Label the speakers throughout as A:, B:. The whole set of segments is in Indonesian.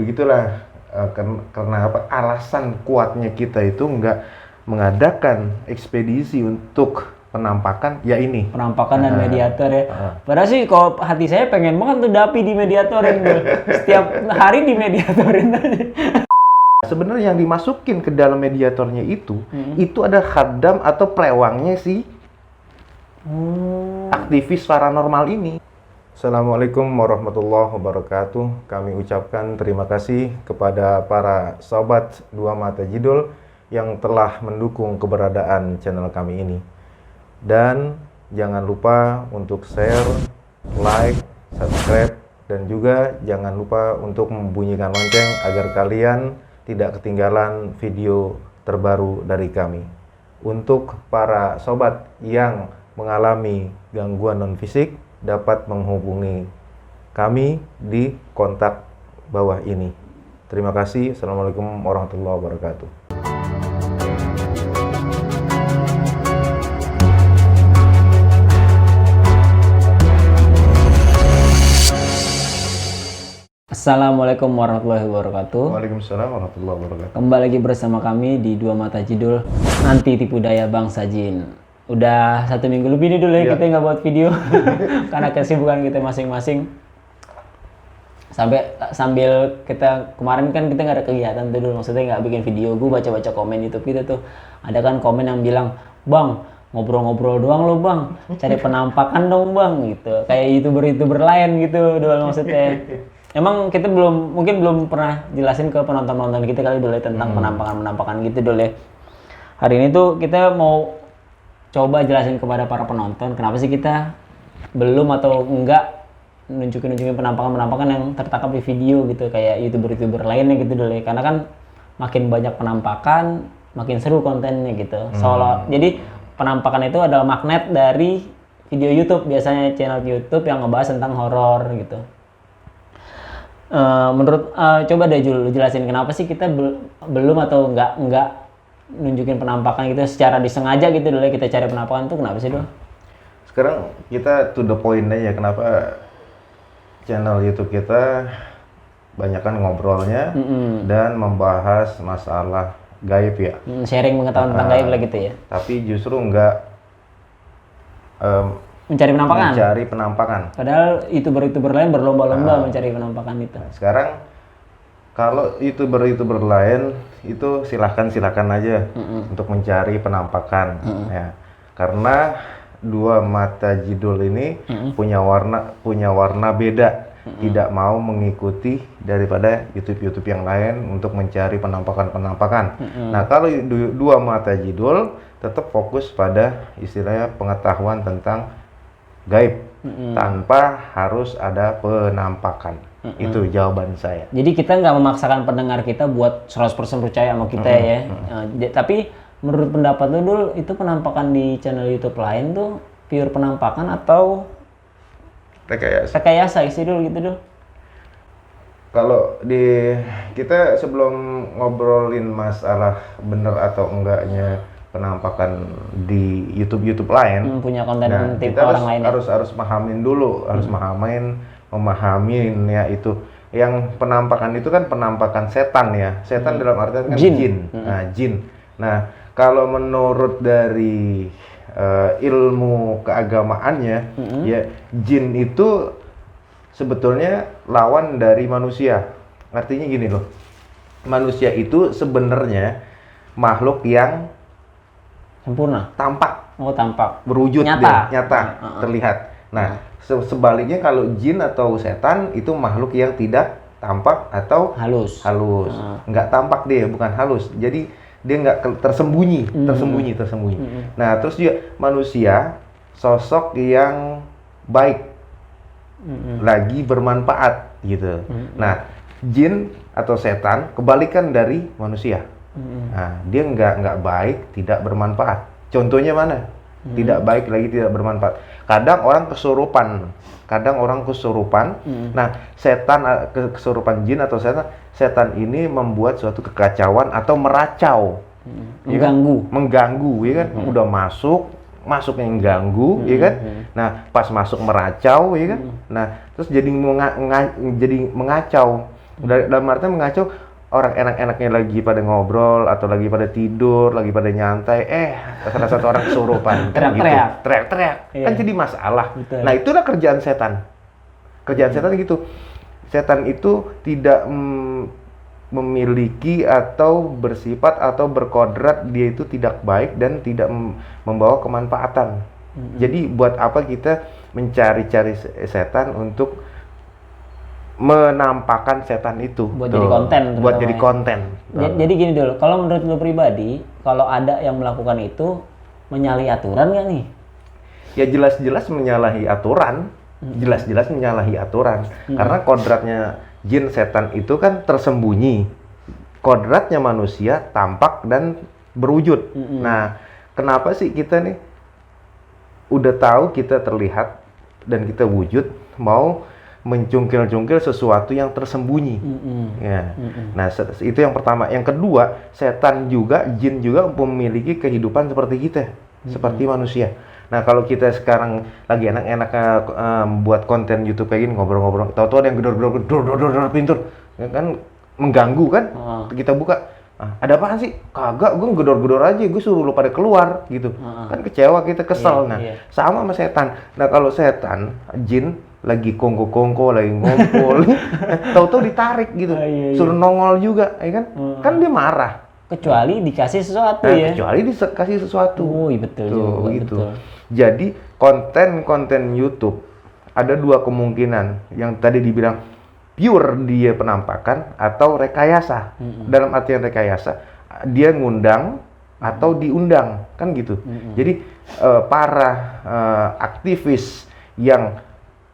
A: begitulah karena apa? Alasan kuatnya kita itu nggak mengadakan ekspedisi untuk penampakan ya ini.
B: Penampakan dan mediator ya. Padahal sih kalau hati saya pengen banget tuh Dapi di mediatorin tuh. Setiap hari di mediatorin aja.
A: Sebenarnya yang dimasukin ke dalam mediatornya itu ada khaddam atau pelewangnya si aktivis paranormal ini. Assalamualaikum warahmatullahi wabarakatuh. Kami ucapkan terima kasih kepada para sobat Dua Mata Jidul yang telah mendukung keberadaan channel kami ini. Dan jangan lupa untuk share, like, subscribe, dan juga jangan lupa untuk membunyikan lonceng agar kalian tidak ketinggalan video terbaru dari kami. Untuk para sobat yang mengalami gangguan non-fisik, dapat menghubungi kami di kontak bawah ini. Terima kasih. Assalamualaikum warahmatullahi wabarakatuh.
B: Assalamualaikum warahmatullahi wabarakatuh.
A: Waalaikumsalam warahmatullahi wabarakatuh.
B: Kembali lagi bersama kami di Dua Mata Jidul, Anti Tipu Daya Bangsa Jin. Udah 1 minggu lebih nih dulu ya kita nggak buat video karena kesibukan kita masing-masing. Sambil kita kemarin kan kita nggak ada kegiatan tuh dulu, maksudnya nggak bikin video. Gue baca-baca komen YouTube kita tuh, ada kan komen yang bilang, "Bang, ngobrol-ngobrol doang lo bang, cari penampakan dong bang," gitu. Kayak YouTuber lain gitu doang maksudnya. Emang kita mungkin belum pernah jelasin ke penonton-penonton kita kali dulu tentang penampakan-penampakan gitu dulu ya. Hari ini tuh kita mau coba jelasin kepada para penonton kenapa sih kita belum atau enggak nunjukin penampakan-penampakan yang tertangkap di video gitu kayak YouTuber lainnya gitu dulu ya. Karena kan makin banyak penampakan, makin seru kontennya gitu. Jadi penampakan itu adalah magnet dari video YouTube, biasanya channel YouTube yang ngebahas tentang horor gitu. Coba deh Jul, jelasin kenapa sih kita belum atau enggak nunjukin penampakan gitu secara disengaja gitu dulu ya, kita cari penampakan tuh kenapa sih Dul?
A: Sekarang kita to the point aja, kenapa channel YouTube kita banyakkan ngobrolnya dan membahas masalah gaib ya.
B: Sharing pengetahuan tentang gaib lah gitu ya.
A: Tapi justru enggak
B: mencari penampakan. Padahal YouTuber lain berlomba-lomba mencari penampakan itu.
A: Sekarang kalau YouTuber lain itu silakan aja untuk mencari penampakan ya. Karena Dua Mata Jidul ini punya warna beda. Tidak mau mengikuti daripada YouTube yang lain untuk mencari penampakan. Nah, kalau Dua Mata Jidul tetap fokus pada istilahnya pengetahuan tentang gaib tanpa harus ada penampakan. Itu jawaban saya.
B: Jadi kita nggak memaksakan pendengar kita buat 100% percaya sama kita ya. Tapi menurut pendapat lu dulu, itu penampakan di channel YouTube lain tuh pure penampakan atau rekayasa sih dulu gitu dulu?
A: Kalau kita sebelum ngobrolin masalah bener atau enggaknya penampakan di YouTube lain,
B: punya konten
A: kita
B: orang lain
A: harus pahamin dulu, memahamin ya itu yang penampakan itu kan penampakan setan ya. Setan dalam artian kan jin. Jin. Nah, kalau menurut dari ilmu keagamaannya ya jin itu sebetulnya lawan dari manusia. Artinya gini loh. Manusia itu sebenarnya makhluk yang
B: sempurna,
A: tampak, berwujud,
B: nyata,
A: terlihat. Nah, sebaliknya kalau jin atau setan itu makhluk yang tidak tampak atau halus. Nggak tampak dia, bukan halus. Jadi dia nggak tersembunyi. Nah, terus juga manusia sosok yang baik, lagi bermanfaat gitu. Nah, jin atau setan kebalikan dari manusia. Nah, dia nggak baik, tidak bermanfaat. Contohnya mana? Tidak baik lagi tidak bermanfaat. Kadang orang kesurupan. Nah, kesurupan jin atau setan ini membuat suatu kekacauan atau meracau, mengganggu, ya kan? Udah masuk yang ganggu, ya kan? Nah, pas masuk meracau, ya kan? Nah, terus jadi mengacau. Dalam artian mengacau orang enak-enaknya lagi pada ngobrol atau lagi pada tidur, lagi pada nyantai, salah satu orang kesurupan kan gitu.
B: Teriak-teriak.
A: Teriak-teriak.
B: Iya.
A: Kan jadi masalah.
B: Betul.
A: Nah, itulah kerjaan setan. Kerjaan setan gitu. Setan itu tidak memiliki atau bersifat atau berkodrat, dia itu tidak baik dan tidak membawa kemanfaatan. Jadi buat apa kita mencari-cari setan untuk menampakkan setan itu
B: Buat jadi konten
A: buat
B: terutama
A: jadi
B: ya.
A: konten.
B: Jadi gini dulu, kalau menurut lu pribadi, kalau ada yang melakukan itu menyalahi aturan nggak nih?
A: Ya jelas-jelas menyalahi aturan, jelas-jelas menyalahi aturan. Karena kodratnya jin setan itu kan tersembunyi. Kodratnya manusia tampak dan berwujud. Nah, kenapa sih kita nih udah tahu kita terlihat dan kita wujud, mau mencungkil-cungkil sesuatu yang tersembunyi. Ya. Nah, itu yang pertama. Yang kedua, setan juga, jin juga memiliki kehidupan seperti kita, seperti manusia. Nah, kalau kita sekarang lagi enak-enak buat konten YouTube kayak gini, ngobrol-ngobrol, tahu-tahu ada yang gedor-gedor pintu, kan mengganggu kan? Kita buka, ada apaan sih? Kagak, gue gedor-gedor aja, gue suruh lu pada keluar gitu. Kan kecewa, kita kesel. Sama sama setan. Nah, kalau setan, jin lagi kongko-kongko, lagi ngumpul, tahu-tahu ditarik gitu, suruh nongol juga, ya kan? Kan dia marah.
B: Kecuali dikasih sesuatu ya.
A: Kecuali dikasih sesuatu.
B: Oh, iya betul juga,
A: gitu.
B: betul.
A: Jadi konten-konten YouTube ada dua kemungkinan. Yang tadi dibilang pure dia penampakan atau rekayasa. Dalam artian rekayasa, dia ngundang atau diundang, kan gitu. Jadi para aktivis yang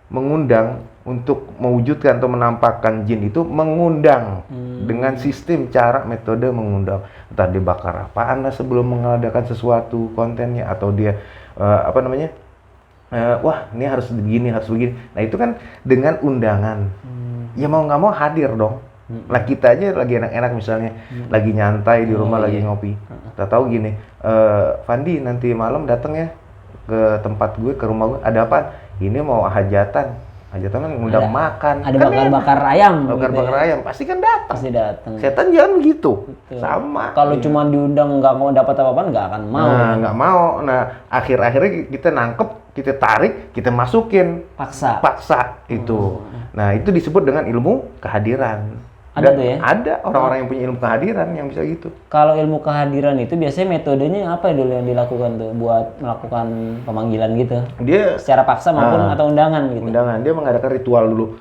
A: mengundang untuk mewujudkan atau menampakkan jin itu mengundang dengan sistem cara metode mengundang, entah dia bakar apaan lah sebelum mengadakan sesuatu kontennya, atau dia wah ini harus begini, harus begini. Nah itu kan dengan undangan, ya mau nggak mau hadir dong. Lah kita aja lagi enak-enak misalnya, lagi nyantai di rumah, lagi ngopi, kita tahu gini, Fandi nanti malam datang ya ke tempat gue, ke rumah gue, ada apa? Ini mau hajatan kan ngundang makan.
B: Ada
A: kan
B: bakar-bakar ayam.
A: Bakar-bakar ayam, pasti kan datang.
B: Pasti datang.
A: Setan jangan begitu.
B: Betul.
A: Sama.
B: Kalau cuma diundang nggak mau dapat apa-apa, nggak akan mau.
A: Nah, nggak mau. Nah, akhir-akhirnya kita nangkep, kita tarik, kita masukin. Paksa itu. Nah, itu disebut dengan ilmu kehadiran.
B: Ada tuh ya?
A: Ada orang-orang yang punya ilmu kehadiran yang bisa gitu.
B: Kalau ilmu kehadiran itu biasanya metodenya apa dulu yang dilakukan tuh buat melakukan pemanggilan gitu?
A: Dia
B: Secara paksa maupun atau undangan gitu?
A: Undangan, dia mengadakan ritual dulu,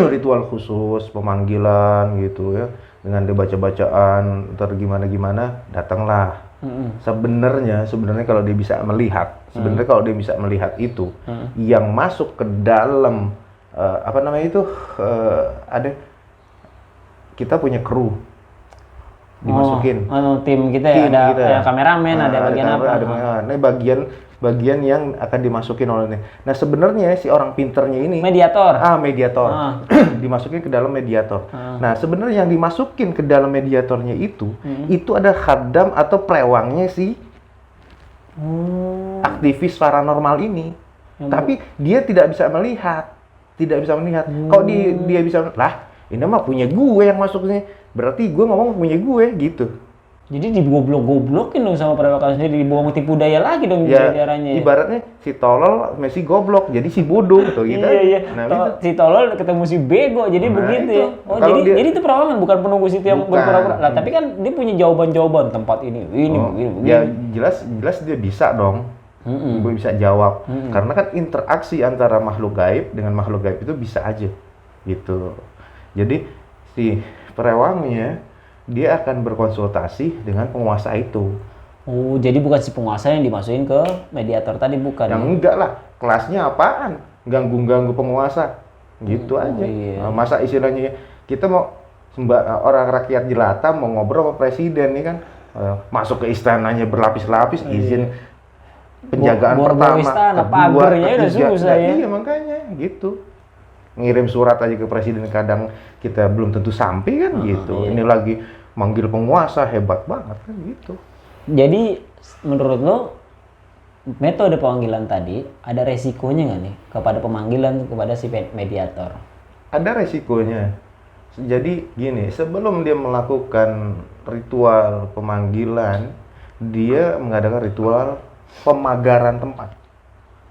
A: ritual khusus pemanggilan gitu ya, dengan dia baca-bacaan, ntar gimana-gimana, datanglah. Sebenarnya kalau dia bisa melihat, kalau dia bisa melihat itu, yang masuk ke dalam ada, kita punya kru dimasukin.
B: Tim kita ya, ada kameramen, ada bagian apa?
A: Nah, bagian yang akan dimasukin oleh ini. Nah, sebenarnya si orang pinternya ini
B: mediator.
A: Mediator. Dimasukin ke dalam mediator. Nah, sebenarnya yang dimasukin ke dalam mediatornya itu ada khaddam atau pelewangnya si aktivis paranormal ini. Tapi dia tidak bisa melihat. Kalau dia bisa, lah ini mah punya gue yang masuk sini, berarti gue ngomong punya gue gitu.
B: Jadi digoblok-goblokin dong sama perawak sendiri, dibawa tipu daya lagi dong daerahnya.
A: Ibaratnya si tolol masih goblok, jadi si bodoh gitu.
B: Iya.
A: Nah,
B: si tolol ketemu si bego, jadi begitu ya. Oh, jadi itu perawangan bukan penunggu situ yang berpura-pura. Lah, tapi kan dia punya jawaban-jawaban tempat ini begini.
A: Ya jelas dia bisa dong. Bisa jawab. Karena kan interaksi antara makhluk gaib dengan makhluk gaib itu bisa aja gitu. Jadi si perewangnya dia akan berkonsultasi dengan penguasa itu.
B: Oh, jadi bukan si penguasa yang dimasukin ke mediator tadi, bukan?
A: Yang enggak lah, kelasnya apaan? Ganggu penguasa. Gitu aja.
B: Iya.
A: Masa istilahnya kita mau orang rakyat jelata mau ngobrol sama presiden nih kan, masuk ke istananya berlapis-lapis, izin penjagaan pertama,
B: istana,
A: kedua,
B: pagernya udah susah ya.
A: Iya makanya gitu. Ngirim surat aja ke presiden kadang kita belum tentu sampai kan gitu. Ini lagi manggil penguasa, hebat banget kan gitu.
B: Jadi menurut lo metode pemanggilan tadi ada resikonya nggak nih kepada pemanggilan kepada si mediator?
A: Ada resikonya. Jadi gini, sebelum dia melakukan ritual pemanggilan, dia mengadakan ritual pemagaran tempat.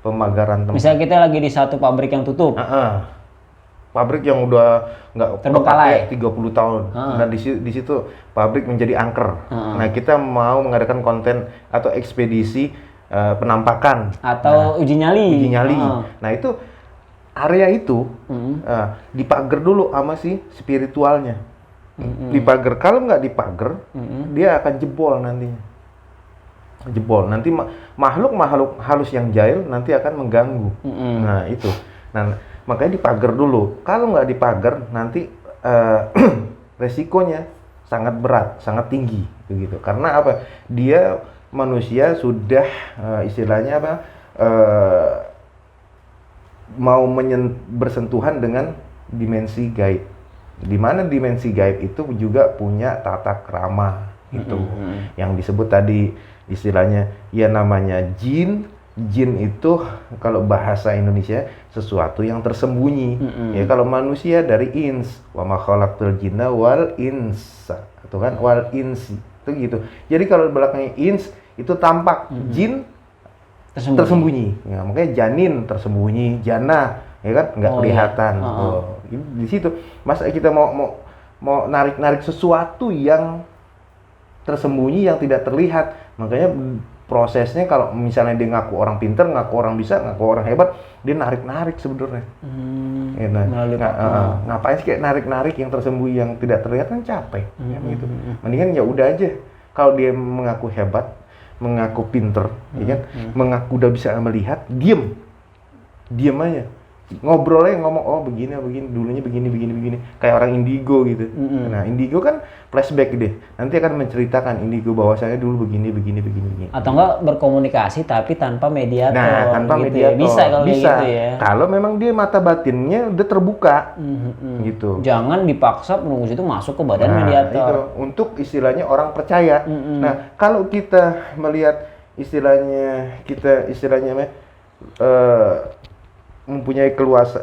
A: Pemagaran tempat.
B: Misalnya kita lagi di satu pabrik yang tutup.
A: Pabrik yang udah nggak
B: Terbengkalai.
A: pakai 30 tahun. Dan di situ pabrik menjadi angker. Nah, kita mau mengadakan konten atau ekspedisi penampakan
B: Atau uji nyali.
A: uji nyali. Nah, itu area itu dipagar dulu sama si spiritualnya. Dipagar. Kalau nggak dipagar, dia akan jebol nantinya. Jebol. Nanti makhluk halus yang jahil nanti akan mengganggu. Nah, itu. Nah, makanya dipagar dulu. Kalau nggak dipagar, nanti resikonya sangat berat, sangat tinggi, begitu. Karena apa? Dia manusia sudah istilahnya apa? Mau bersentuhan dengan dimensi gaib. Di mana dimensi gaib itu juga punya tata krama itu. Yang disebut tadi istilahnya ya namanya jin. Jin itu kalau bahasa Indonesia sesuatu yang tersembunyi. Ya kalau manusia dari ins, wa ma khalaqtul jinna wal insa. Itu kan wal insi. Itu gitu. Jadi kalau belakangnya ins itu tampak, jin tersembunyi. Ya, makanya janin tersembunyi, jana ya kan nggak kelihatan. Di situ masa kita mau narik sesuatu yang tersembunyi yang tidak terlihat. Makanya prosesnya kalau misalnya dia ngaku orang pinter, ngaku orang bisa, ngaku orang hebat, dia narik sebenarnya. Ngapain sih kayak narik yang tersembunyi yang tidak terlihat, kan capek. Gitu. Mendingan ya udah aja. Kalau dia mengaku hebat, mengaku pinter, ya kan, mengaku udah bisa melihat, diem aja. Ngobrol aja, ngomong, oh begini, dulunya begini, kayak orang indigo gitu. Nah, indigo kan flashback deh, nanti akan menceritakan indigo bahwasanya dulu begini.
B: Atau enggak berkomunikasi tapi tanpa mediator.
A: Nah, tanpa
B: gitu
A: mediator.
B: Ya. Bisa kalau kayak gitu ya.
A: Kalau memang dia mata batinnya udah terbuka, gitu.
B: Jangan dipaksa penunggu itu masuk ke badan mediator.
A: Itu untuk istilahnya orang percaya. Nah, kalau kita melihat istilahnya mempunyai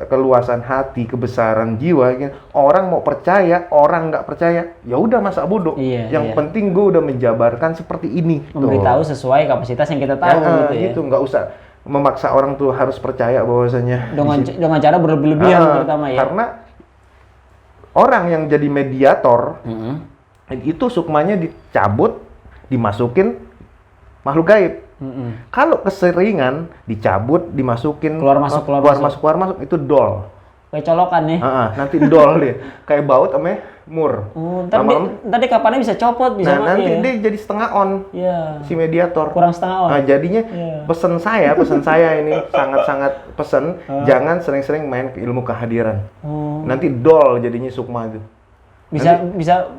A: keluasan hati, kebesaran jiwa, gitu. Orang mau percaya, orang nggak percaya, ya udah masa bodoh. Yang penting gue udah menjabarkan seperti ini.
B: Memberitahu sesuai kapasitas yang kita tahu gitu ya.
A: Gitu, nggak usah memaksa orang tuh harus percaya bahwasanya
B: dengan cara berlebihan terutama ya.
A: Karena orang yang jadi mediator itu sukmanya dicabut, dimasukin makhluk gaib. Kalau keseringan dicabut, dimasukin keluar masuk itu dol.
B: Kayak colokan ya.
A: Nanti dol dia. Kayak baut sama mur.
B: Ntar kapannya bisa copot, bisa mati.
A: Nanti dia jadi setengah on. Si mediator.
B: Kurang setengah on.
A: Jadinya pesan saya ini sangat-sangat pesan, jangan sering-sering main ke ilmu kehadiran. Nanti dol jadinya sukma itu.
B: Bisa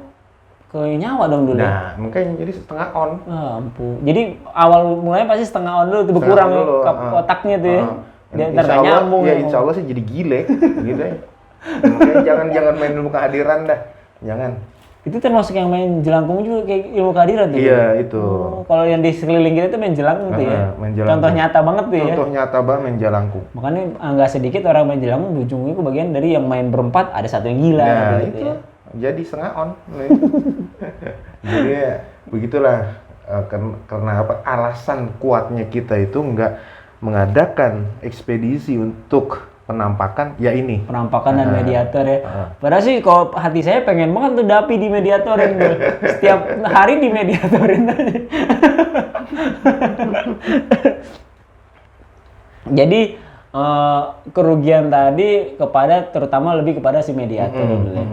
B: ke nyawa dong dulu.
A: Nah, makanya jadi setengah on.
B: Ampun. Jadi awal mulanya pasti setengah on dulu, tuh berkurang otaknya tuh ya. Dia ntar gak nyambung.
A: Ya insya Allah sih jadi gile, gitu ya. Makanya jangan main ilmu kehadiran dah, jangan.
B: Itu termasuk yang main jelangkung juga kayak ilmu kehadiran tuh.
A: Iya itu.
B: Kalau yang di sekeliling kita tuh main jelangkung tuh ya. Contoh nyata banget tuh ya.
A: Contoh nyata banget main jelangkung.
B: Makanya nggak sedikit orang main jelangkung ujungnya kebagian dari yang main berempat ada satu yang gila.
A: Nah
B: gitu
A: itu.
B: Ya.
A: Jadi setengah on. Jadi ya, begitulah karena apa alasan kuatnya kita itu nggak mengadakan ekspedisi untuk penampakan ya ini
B: penampakan dan mediator ya. Padahal sih kalau hati saya pengen banget tuh Dapi di mediatorin tuh. Setiap hari di mediatorin aja. Jadi kerugian tadi terutama lebih kepada si mediator dulu ya.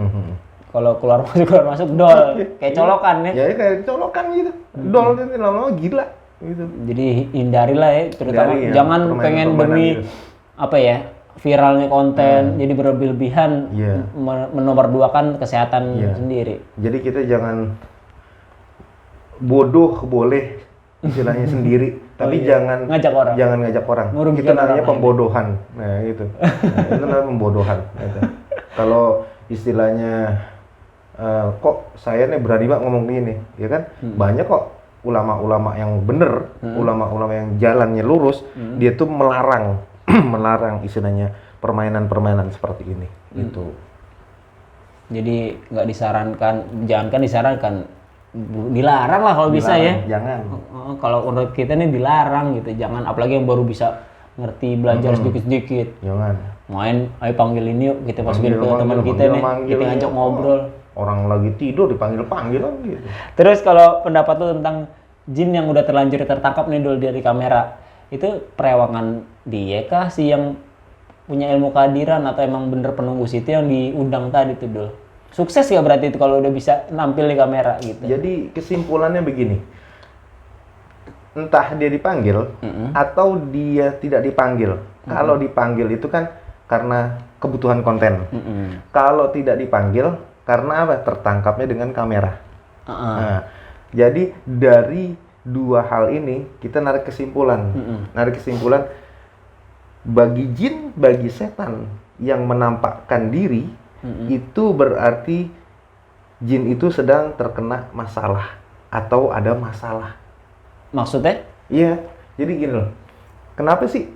B: Kalau keluar masuk dol kayak colokan ya.
A: Ya kayak colokan gitu. Dol itu lama-lama gila gitu.
B: Jadi hindarilah ya, terutama jangan pengen demi gitu. Apa ya? Viralnya konten jadi berlebihan menomorduakan kesehatan sendiri.
A: Jadi kita jangan bodoh boleh istilahnya sendiri, tapi jangan ngajak orang. Itu namanya pembodohan. Nah, gitu. Itu namanya pembodohan gitu. Kalau istilahnya kok saya nih berani banget ngomong gini, ya kan? Banyak kok ulama-ulama yang bener, ulama-ulama yang jalannya lurus, dia tuh melarang istilahnya permainan-permainan seperti ini, gitu.
B: Jadi nggak disarankan, jangankan disarankan, dilarang lah kalau bisa ya.
A: Jangan.
B: Kalau menurut kita nih dilarang gitu, jangan, apalagi yang baru bisa ngerti belajar sedikit-sedikit.
A: Jangan.
B: Main, ayo panggil ini yuk, kita masukin ke
A: Manggil,
B: teman kita nih, kita ngajak ngobrol.
A: Orang lagi tidur dipanggil-panggil gitu.
B: Terus kalau pendapat lu tentang jin yang udah terlanjur tertangkap nih dulu dari kamera, itu perewangan dia kah sih yang punya ilmu kehadiran atau emang bener penunggu situ yang diundang tadi tuh Dul? Sukses gak berarti itu kalau udah bisa nampil di kamera gitu?
A: Jadi kesimpulannya begini, entah dia dipanggil atau dia tidak dipanggil. Kalau dipanggil itu kan karena kebutuhan konten. Kalau tidak dipanggil karena apa? Tertangkapnya dengan kamera. Nah, jadi dari dua hal ini kita narik kesimpulan. Narik kesimpulan bagi jin, bagi setan yang menampakkan diri itu berarti jin itu sedang terkena masalah atau ada masalah.
B: Maksudnya?
A: Iya, jadi gini loh. Kenapa sih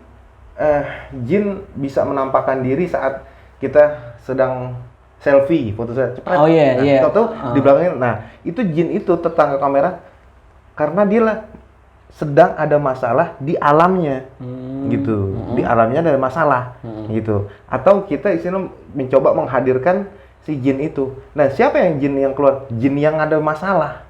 A: jin bisa menampakkan diri saat kita sedang selfie, foto saya cepat.
B: Oh iya,
A: nah,
B: iya.
A: Tahu di belakangnya. Nah, itu jin itu tetangga kamera karena dia lah sedang ada masalah di alamnya, gitu. Di alamnya ada masalah, gitu. Atau kita istilahnya mencoba menghadirkan si jin itu. Nah, siapa yang jin yang keluar? Jin yang ada masalah.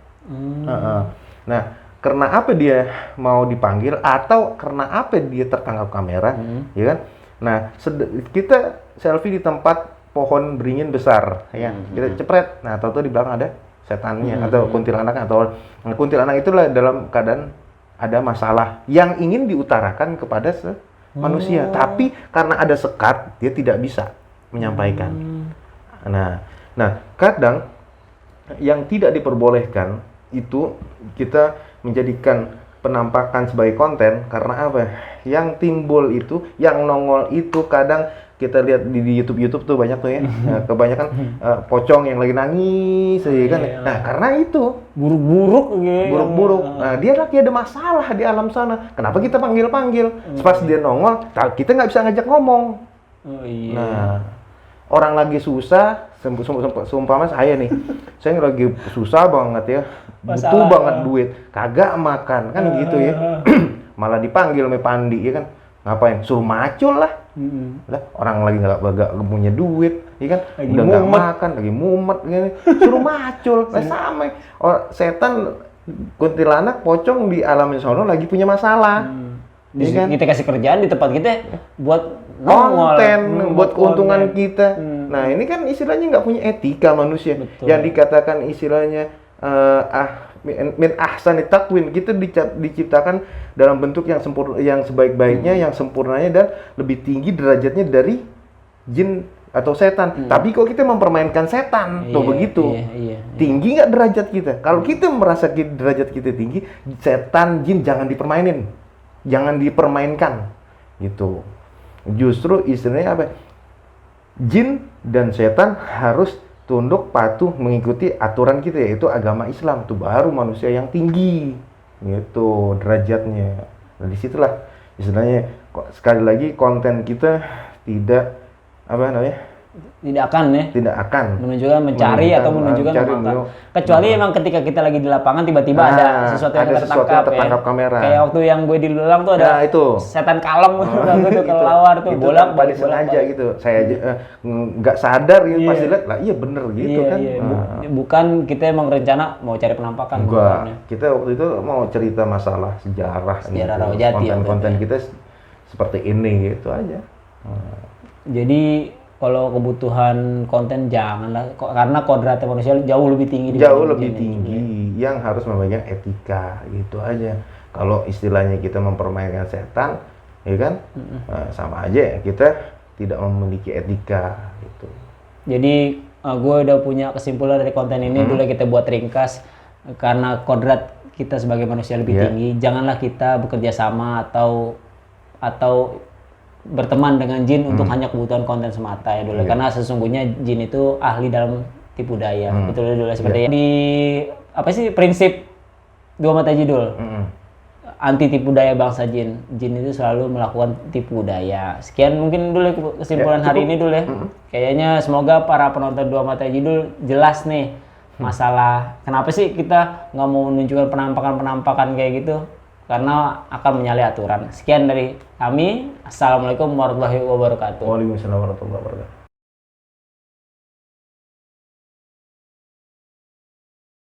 A: Nah, karena apa dia mau dipanggil atau karena apa dia tertangkap kamera, ya kan? Nah, kita selfie di tempat pohon beringin besar, ya. Kita cepret. Nah, tahu-tahu di belakang ada setannya atau kuntilanak, atau kuntilanak itulah dalam keadaan ada masalah yang ingin diutarakan kepada manusia, tapi karena ada sekat dia tidak bisa menyampaikan. Nah, kadang yang tidak diperbolehkan itu kita menjadikan penampakan sebagai konten karena apa? Yang timbul itu, yang nongol itu kadang kita lihat di YouTube tuh banyak tuh ya, kebanyakan pocong yang lagi nangis, ya kan? Nah, karena itu buruk-buruk. Nah, dia lagi ada masalah di alam sana. Kenapa kita panggil-panggil? Pas dia nongol, kita nggak bisa ngajak ngomong. Nah, orang lagi susah, seumpama saya nih, saya lagi susah banget ya, butuh banget duit, kagak makan, kan gitu ya. Malah dipanggil sama Pandi, ya kan? Ngapain? Suruh macul lah. Lah, orang lagi nggak punya duit, ya kan?
B: Lagi
A: udah nggak
B: mumet.
A: makan, lagi mumet, gini. Suruh macul. Nah, sama. Setan, kuntilanak, pocong di alam sono lagi punya masalah. Ya kan?
B: Kita kasih kerjaan di tempat kita buat nongol,
A: konten, buat keuntungan
B: konten.
A: kita. Nah, ini kan istilahnya nggak punya etika manusia.
B: Betul.
A: Yang dikatakan istilahnya min ahsani takwin, kita diciptakan dalam bentuk yang sempurna, yang sebaik-baiknya, yang sempurnanya, dan lebih tinggi derajatnya dari jin atau setan. Tapi kok kita mempermainkan setan, tuh begitu.
B: Iya.
A: Tinggi nggak derajat kita? Kalau kita merasa derajat kita tinggi, setan, jin jangan dipermainin, jangan dipermainkan, gitu. Justru istilahnya apa? Jin dan setan harus tunduk patuh mengikuti aturan kita, yaitu agama Islam. Itu baru manusia yang tinggi, gitu derajatnya. Nah, disitulah istilahnya, sekali lagi konten kita tidak
B: tidak akan menunjukkan mencari atau menunjukkan memakan. Kecuali emang ketika kita lagi di lapangan tiba-tiba ada sesuatu yang tertangkap
A: kamera.
B: Kayak waktu yang gue di Lulang tuh ada
A: itu
B: setan kalem gitu kelawar tuh, bolak
A: balik sengaja gitu. Saya aja nggak sadar gitu, pas dilihat lah, iya bener gitu kan.
B: Bukan kita emang rencana mau cari penampakan.
A: Enggak. Kita waktu itu mau cerita masalah sejarah
B: Rawajati.
A: Konten kita seperti ini gitu aja.
B: Jadi kalau kebutuhan konten janganlah, karena kodratnya manusia jauh lebih tinggi.
A: Jauh lebih tinggi, yang harus memegang etika, gitu aja. Kalau istilahnya kita mempermainkan setan, ya kan, sama aja kita tidak memiliki etika, gitu.
B: Jadi gue udah punya kesimpulan dari konten ini. Dulu kita buat ringkas, karena kodrat kita sebagai manusia lebih tinggi, janganlah kita bekerja sama atau berteman dengan jin untuk hanya kebutuhan konten semata ya dulu. Karena sesungguhnya jin itu ahli dalam tipu daya. Betul dulu seperti di apa sih prinsip dua mata jidul. anti tipu daya bangsa jin. Jin itu selalu melakukan tipu daya. Sekian mungkin dulu kesimpulan
A: Ya,
B: hari
A: cukup.
B: ini dulu ya. Kayaknya semoga para penonton Dua Mata Jidul jelas nih masalah kenapa sih kita nggak mau menunjukkan penampakan-penampakan kayak gitu, karena akan menyalahi aturan. Sekian dari kami. Assalamualaikum warahmatullahi wabarakatuh.
A: Waalaikumsalam warahmatullahi wabarakatuh.